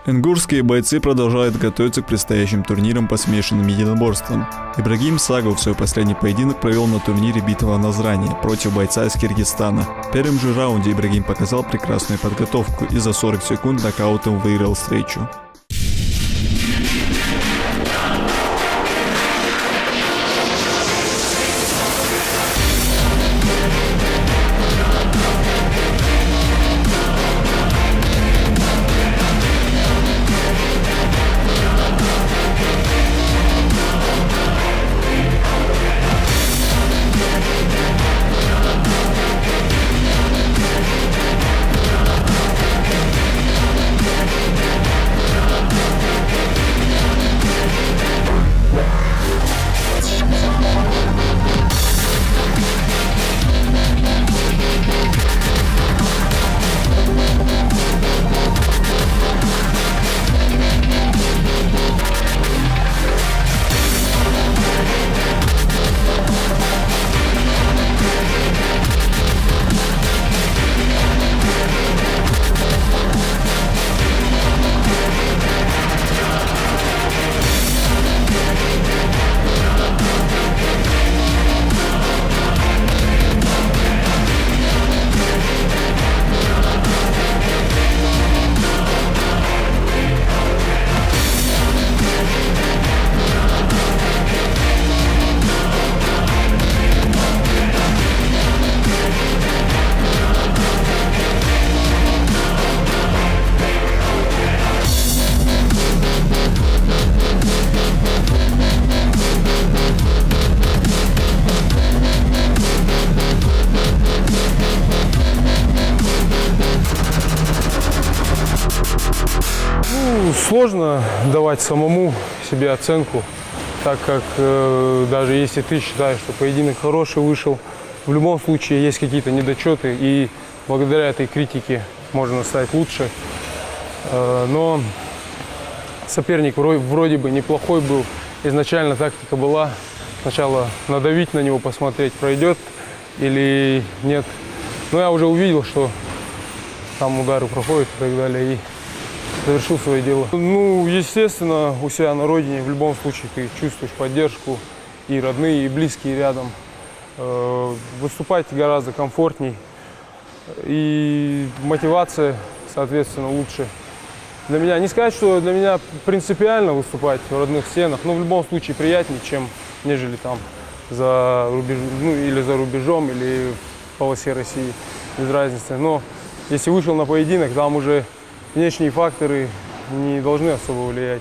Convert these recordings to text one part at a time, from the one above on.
Ингурские бойцы продолжают готовиться к предстоящим турнирам по смешанным единоборствам. Ибрагим Сагов свой последний поединок провел на турнире «Битва Назрани» против бойца из Киргизстана. В первом же раунде Ибрагим показал прекрасную подготовку и за 40 секунд нокаутом выиграл встречу. Сложно давать самому себе оценку, так как даже если ты считаешь, что поединок хороший вышел, в любом случае есть какие-то недочеты, и благодаря этой критике можно стать лучше. Но соперник вроде бы неплохой был. Изначально тактика была сначала надавить на него, посмотреть, пройдет или нет. Но я уже увидел, что там удары проходят и так далее. И завершил свое дело. Ну, естественно, у себя на родине в любом случае ты чувствуешь поддержку, и родные, и близкие рядом. Выступать гораздо комфортней, и мотивация, соответственно, лучше. Для меня, не сказать, что для меня принципиально выступать в родных стенах, но в любом случае приятнее, чем нежели там за рубежом, ну, или за рубежом, или в полосе России, без разницы. Но если вышел на поединок, там уже внешние факторы не должны особо влиять.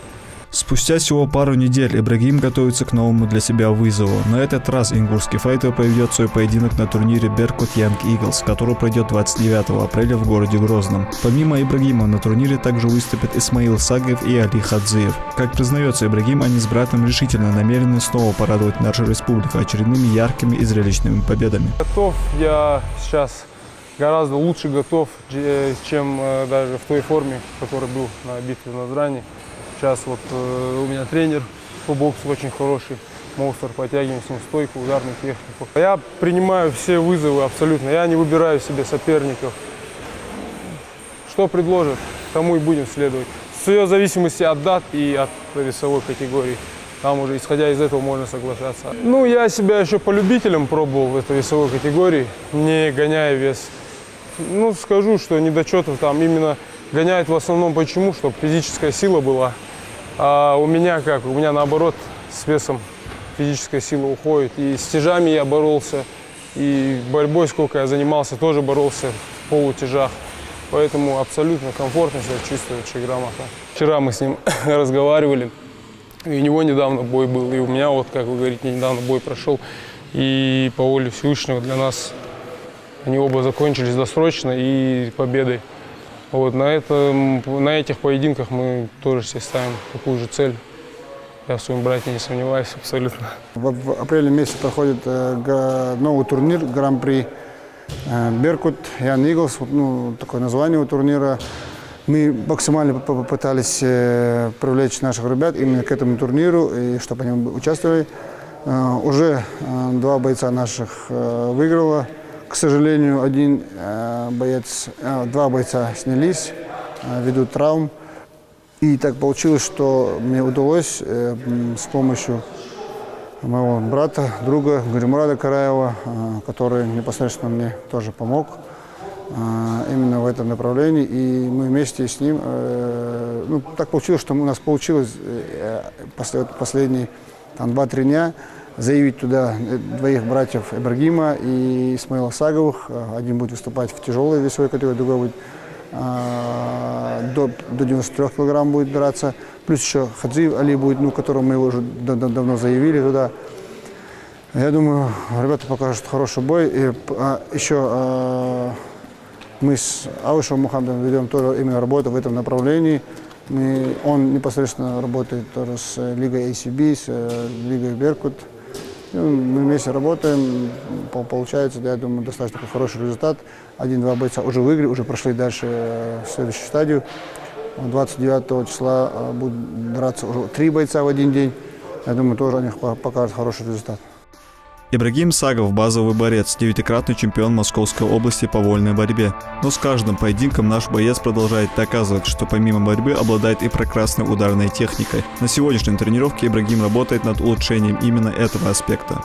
Спустя всего пару недель Ибрагим готовится к новому для себя вызову. На этот раз ингурский файтер проведет свой поединок на турнире Беркут Young Eagles, который пройдет 29 апреля в городе Грозном. Помимо Ибрагима на турнире также выступят Исмаил Сагов и Али Хадзиев. Как признается Ибрагим, они с братом решительно намерены снова порадовать нашу республику очередными яркими и зрелищными победами. Готов я сейчас гораздо лучше готов, чем даже в той форме, в которой был на битве в Назрани. Сейчас вот у меня тренер по боксу очень хороший, Монстр, подтягиваем с ним стойку, ударную технику. Я принимаю все вызовы абсолютно, я не выбираю себе соперников. Что предложат, тому и будем следовать. В зависимости от дат и от весовой категории. Там уже, исходя из этого, можно соглашаться. Ну, я себя еще по любителям пробовал в этой весовой категории, не гоняя вес. Ну, скажу, что недочетов там именно гоняют в основном почему? Чтобы физическая сила была. А у меня как? У меня наоборот с весом физическая сила уходит. И с тяжами я боролся, и борьбой, сколько я занимался, тоже боролся в полутяжах. Поэтому абсолютно комфортно себя чувствую в Шиграмаха. Вчера мы с ним разговаривали, и у него недавно бой был, и у меня, вот, как вы говорите, недавно бой прошел. И по воле Всевышнего для нас они оба закончились досрочно и победой. Вот, на этих поединках мы тоже себе ставим такую же цель. Я в своем брате не сомневаюсь абсолютно. В апреле месяце проходит новый турнир Гран-при Беркут Young Eagles, ну, такое название у турнира. Мы максимально попытались привлечь наших ребят именно к этому турниру, и чтобы они участвовали. Уже два бойца наших выиграло. К сожалению, два бойца снялись ввиду травм. И так получилось, что мне удалось с помощью моего брата, друга Гуримурада Караева, который непосредственно мне тоже помог именно в этом направлении. И мы вместе с ним, так получилось, что у нас получилось последние 2-3 дня заявить туда двоих братьев Ибрагима и Исмаила Саговых. Один будет выступать в тяжелой весовой категории, другой будет до 93 килограмм будет драться. Плюс еще Хаджи Али будет, которого мы его уже давно заявили туда. Я думаю, ребята покажут хороший бой. И еще мы с Ауишем Мухаммадом ведем тоже именно работу в этом направлении. Он непосредственно работает тоже с лигой ACB, с лигой Беркут. Мы вместе работаем, получается, я думаю, достаточно хороший результат. 1-2 бойца уже выиграли, уже прошли дальше в следующую стадию. 29 числа будут драться уже 3 бойца в один день. Я думаю, тоже они покажут хороший результат. Ибрагим Сагов – базовый борец, 9-кратный чемпион Московской области по вольной борьбе. Но с каждым поединком наш боец продолжает доказывать, что помимо борьбы обладает и прекрасной ударной техникой. На сегодняшней тренировке Ибрагим работает над улучшением именно этого аспекта.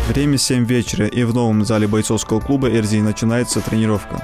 Время 7 вечера, и в новом зале бойцовского клуба «Эрзий» начинается тренировка.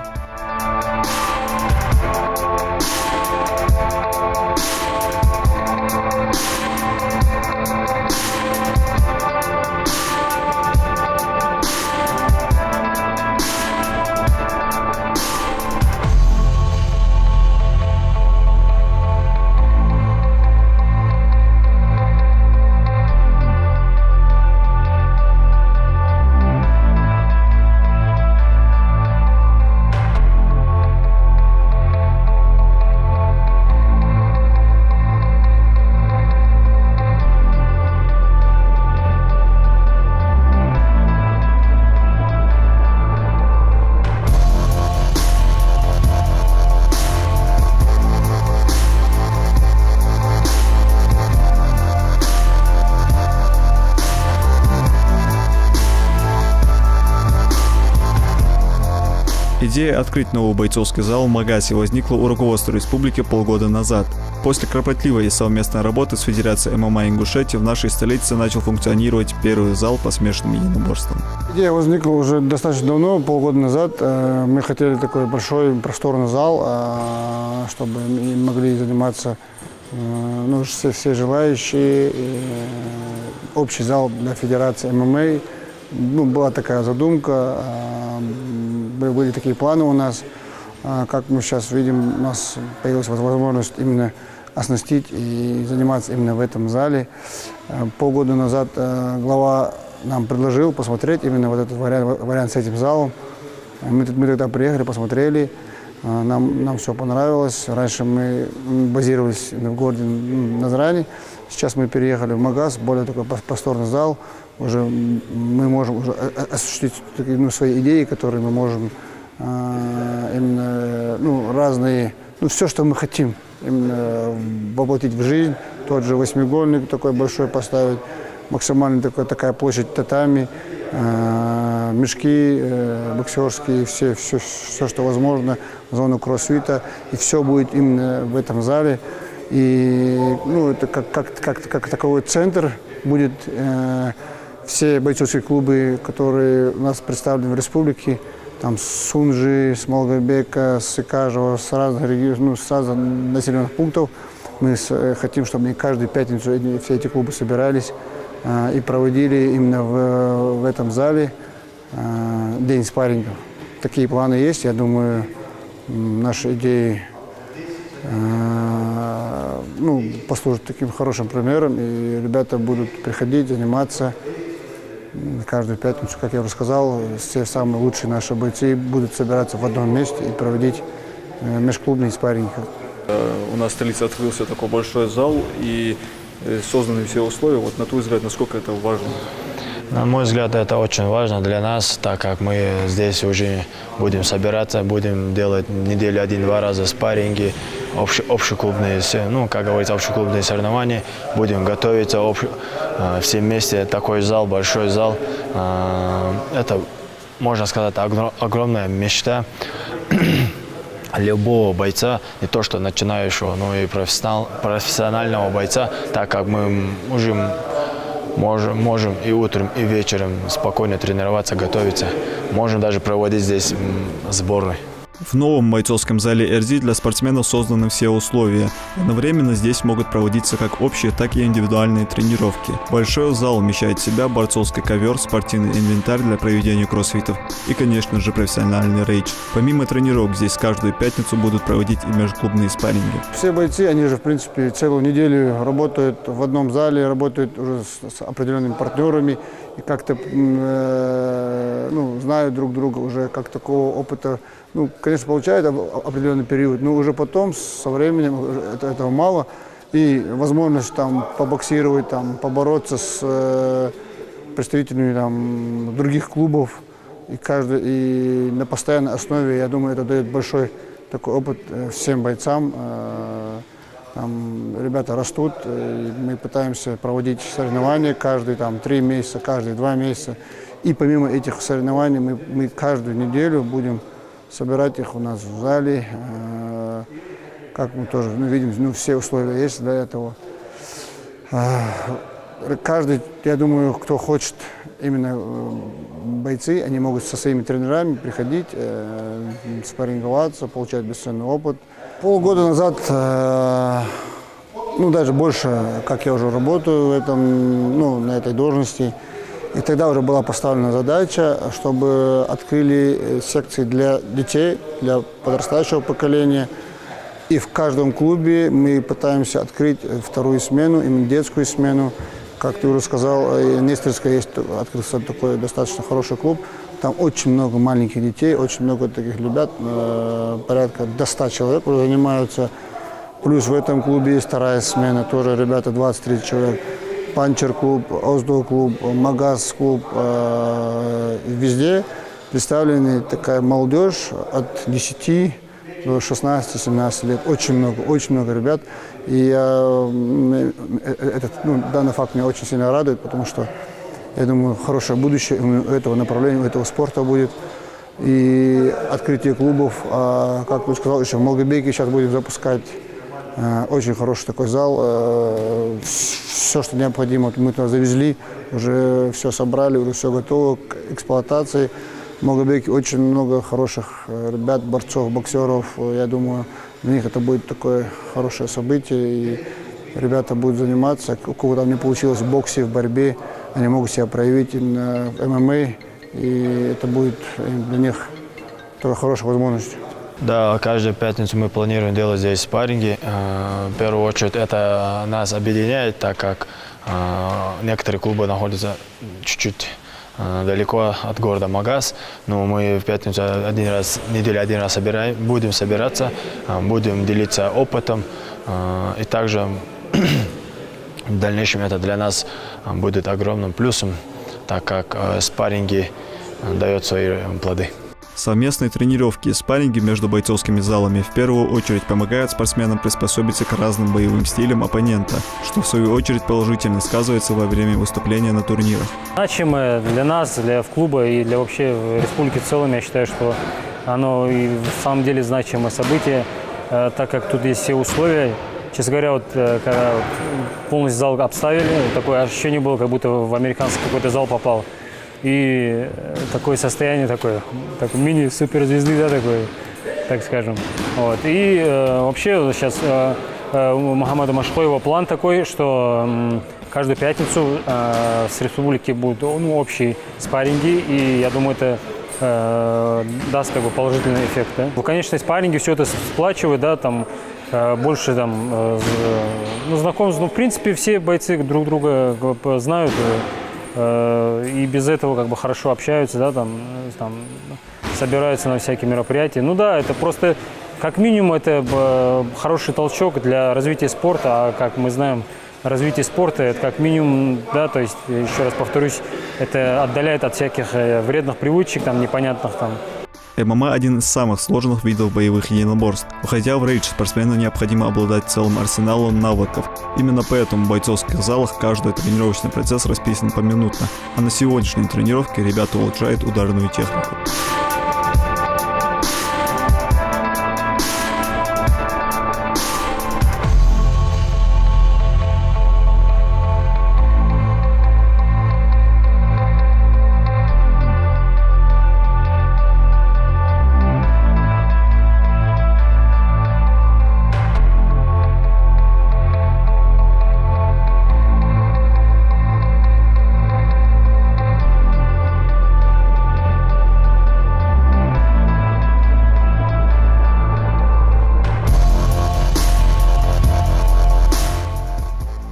Идея открыть новый бойцовский зал в Магасе возникла у руководства республики полгода назад. После кропотливой и совместной работы с Федерацией ММА Ингушетии в нашей столице начал функционировать первый зал по смешанным единоборствам. Идея возникла уже достаточно давно, полгода назад. Мы хотели такой большой просторный зал, чтобы могли заниматься все желающие. Общий зал для Федерации ММА. Была такая задумка, были такие планы у нас. Как мы сейчас видим, у нас появилась возможность именно оснастить и заниматься именно в этом зале. Полгода назад глава нам предложил посмотреть именно вот этот вариант с этим залом. Мы тогда приехали, посмотрели, нам все понравилось. Раньше мы базировались в городе Назрани, сейчас мы переехали в Магас, более такой просторный зал. Уже мы можем уже осуществить свои идеи, которые мы можем именно разные, все, что мы хотим именно воплотить в жизнь. Тот же восьмиугольник такой большой поставить, максимально такая площадь татами, мешки боксерские, все, что возможно, зону кроссфита, и все будет именно в этом зале. И это как таковой центр будет все бойцовские клубы, которые у нас представлены в республике, там с Сунжи, с Малгобека, с Икажева, с разных регионов, ну, с разных населенных пунктов. Мы хотим, чтобы они каждую пятницу все эти клубы собирались и проводили именно в этом зале день спаррингов. Такие планы есть. Я думаю, наши идеи послужат таким хорошим примером, и ребята будут приходить, заниматься каждую пятницу, как я уже сказал. Все самые лучшие наши бойцы будут собираться в одном месте и проводить межклубные спарринги. У нас в столице открылся такой большой зал и созданы все условия. Вот на твой взгляд, насколько это важно? На мой взгляд, это очень важно для нас, так как мы здесь уже будем собираться, будем делать неделю 1-2 раза спарринги, общеклубные, как говорится, общеклубные соревнования. Будем готовиться все вместе. Такой зал, большой зал. Это, можно сказать, огромная мечта любого бойца, не то что начинающего, но и профессионального бойца, так как мы уже можем и утром, и вечером спокойно тренироваться, готовиться. Можем даже проводить здесь сборы. В новом бойцовском зале РЗ для спортсменов созданы все условия. Одновременно здесь могут проводиться как общие, так и индивидуальные тренировки. Большой зал вмещает в себя борцовский ковер, спортивный инвентарь для проведения кроссфитов и, конечно же, профессиональный рейдж. Помимо тренировок, здесь каждую пятницу будут проводить и межклубные спарринги. Все бойцы, они же, в принципе, целую неделю работают в одном зале, работают уже с определенными партнерами и как-то знают друг друга, уже как такого опыта. Конечно, получают определенный период, но уже потом, со временем, этого мало. И возможность там побоксировать, побороться с представителями других клубов. И на постоянной основе, я думаю, это дает большой такой опыт всем бойцам. Ребята растут, и мы пытаемся проводить соревнования каждые 3 месяца, каждые 2 месяца. И помимо этих соревнований мы каждую неделю будем собирать их у нас в зале. Как мы тоже видим, все условия есть для этого. Каждый, я думаю, кто хочет, именно бойцы, они могут со своими тренерами приходить, спарринговаться, получать бесценный опыт. Полгода назад, даже больше, как я уже работаю на этой должности, и тогда уже была поставлена задача, чтобы открыли секции для детей, для подрастающего поколения. И в каждом клубе мы пытаемся открыть вторую смену, именно детскую смену. Как ты уже сказал, в Нестерской открылся такой достаточно хороший клуб. Там очень много маленьких детей, очень много таких ребят, порядка до 100 человек уже занимаются. Плюс в этом клубе есть вторая смена, тоже ребята 20-30 человек. Панчер-клуб, Оздо-клуб, Магаз-клуб. Везде представлены такая молодежь от 10 до 16-17 лет. Очень много ребят. И данный факт меня очень сильно радует, потому что, я думаю, хорошее будущее у этого направления, у этого спорта будет. И открытие клубов, как ты сказал, еще в Малгобеке сейчас будем запускать. Очень хороший такой зал. Все, что необходимо, мы туда завезли, уже все собрали, уже все готово к эксплуатации. В Малгобеке очень много хороших ребят, борцов, боксеров. Я думаю, для них это будет такое хорошее событие. И ребята будут заниматься. У кого там не получилось в боксе, в борьбе, они могут себя проявить на ММА. И это будет для них такая хорошая возможность. Да, каждую пятницу мы планируем делать здесь спарринги. В первую очередь это нас объединяет, так как некоторые клубы находятся чуть-чуть далеко от города Магаз. Но мы в пятницу в неделю один раз будем собираться, будем делиться опытом. И также в дальнейшем это для нас будет огромным плюсом, так как спарринги дают свои плоды. Совместные тренировки и спарринги между бойцовскими залами в первую очередь помогают спортсменам приспособиться к разным боевым стилям оппонента, что в свою очередь положительно сказывается во время выступления на турнирах. Значимое для нас, для клуба и для вообще республики в целом, я считаю, что оно и в самом деле значимое событие, так как тут есть все условия, честно говоря, вот когда вот полностью зал обставили, такое ощущение было, как будто в американский какой-то зал попал. И такое состояние, такое мини-суперзвезды, да, такое, так скажем. Вот. И вообще сейчас у Магомеда Машхоева план такой, что каждую пятницу с республики будут общие спарринги, и я думаю, это даст как бы положительный эффект. Да? Ну, конечно, спарринги все это сплачивает, да, там больше там знакомств. Ну, в принципе, все бойцы друг друга знают и без этого как бы хорошо общаются, да, там собираются на всякие мероприятия. Ну да, это просто как минимум это хороший толчок для развития спорта, а как мы знаем, развитие спорта это как минимум, да, то есть еще раз повторюсь, это отдаляет от всяких вредных привычек, там непонятных там. ММА – один из самых сложных видов боевых единоборств. Уходя в рейдж, спортсмену необходимо обладать целым арсеналом навыков. Именно поэтому в бойцовских залах каждый тренировочный процесс расписан поминутно. А на сегодняшней тренировке ребята улучшают ударную технику.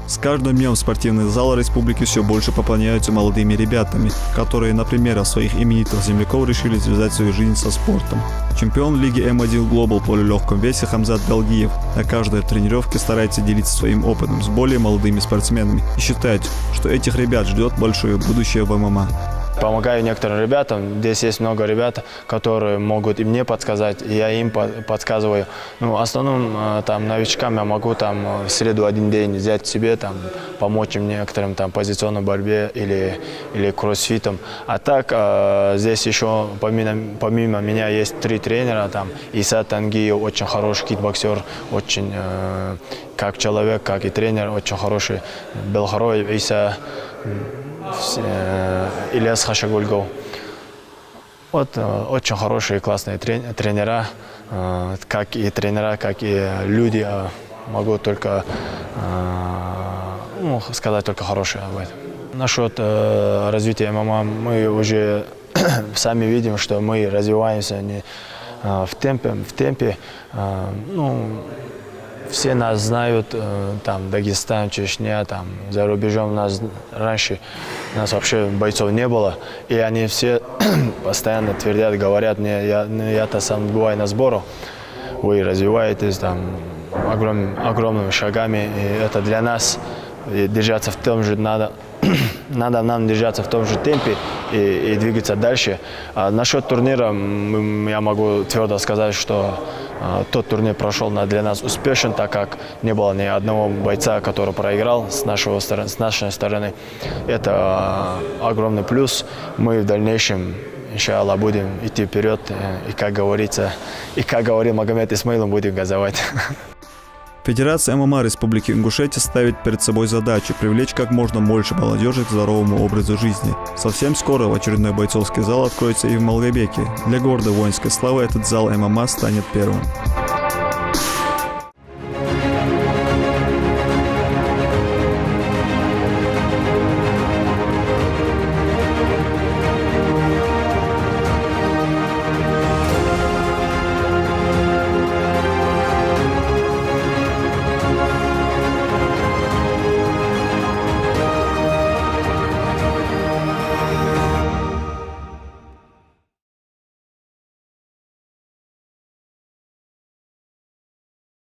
С каждым днем спортивные залы республики все больше пополняются молодыми ребятами, которые, например, от своих именитых земляков решили связать свою жизнь со спортом. Чемпион лиги М1 Global в полулегком весе Хамзат Белгиев на каждой тренировке старается делиться своим опытом с более молодыми спортсменами и считает, что этих ребят ждет большое будущее в ММА. Помогаю некоторым ребятам. Здесь есть много ребят, которые могут и мне подсказать, и я им подсказываю. Ну, в основном там новичкам я могу там в среду один день взять себе, там, помочь им некоторым там позиционной борьбе или кроссфитом. А так здесь еще помимо меня есть 3 тренера. Там Иса Тангиев, очень хороший кикбоксер, очень как человек, как и тренер, очень хороший. Белхароев Иса, Ильяс Хашагульгов. Вот очень хорошие, классные тренера, как и тренера, как и люди. Могу только сказать только хорошее об этом. Насчет развития ММА мы уже сами видим, что мы развиваемся не в темпе. Все нас знают, там Дагестан, Чечня, там за рубежом раньше нас вообще бойцов не было, и они все постоянно твердят, говорят мне, я-то сам бываю на сборах, вы развиваетесь там огромными шагами, и это для нас держаться в том же надо нам держаться в том же темпе и двигаться дальше. А насчет турнира я могу твердо сказать, что тот турнир прошел для нас успешен, так как не было ни одного бойца, который проиграл с нашей стороны. Это огромный плюс. Мы в дальнейшем, иншаллах, будем идти вперед. И как говорится, и как говорил Магомед Исмаилов, будем газовать. Федерация ММА Республики Ингушетия ставит перед собой задачу привлечь как можно больше молодежи к здоровому образу жизни. Совсем скоро в очередной бойцовский зал откроется и в Малгобеке. Для гордой воинской славы этот зал ММА станет первым.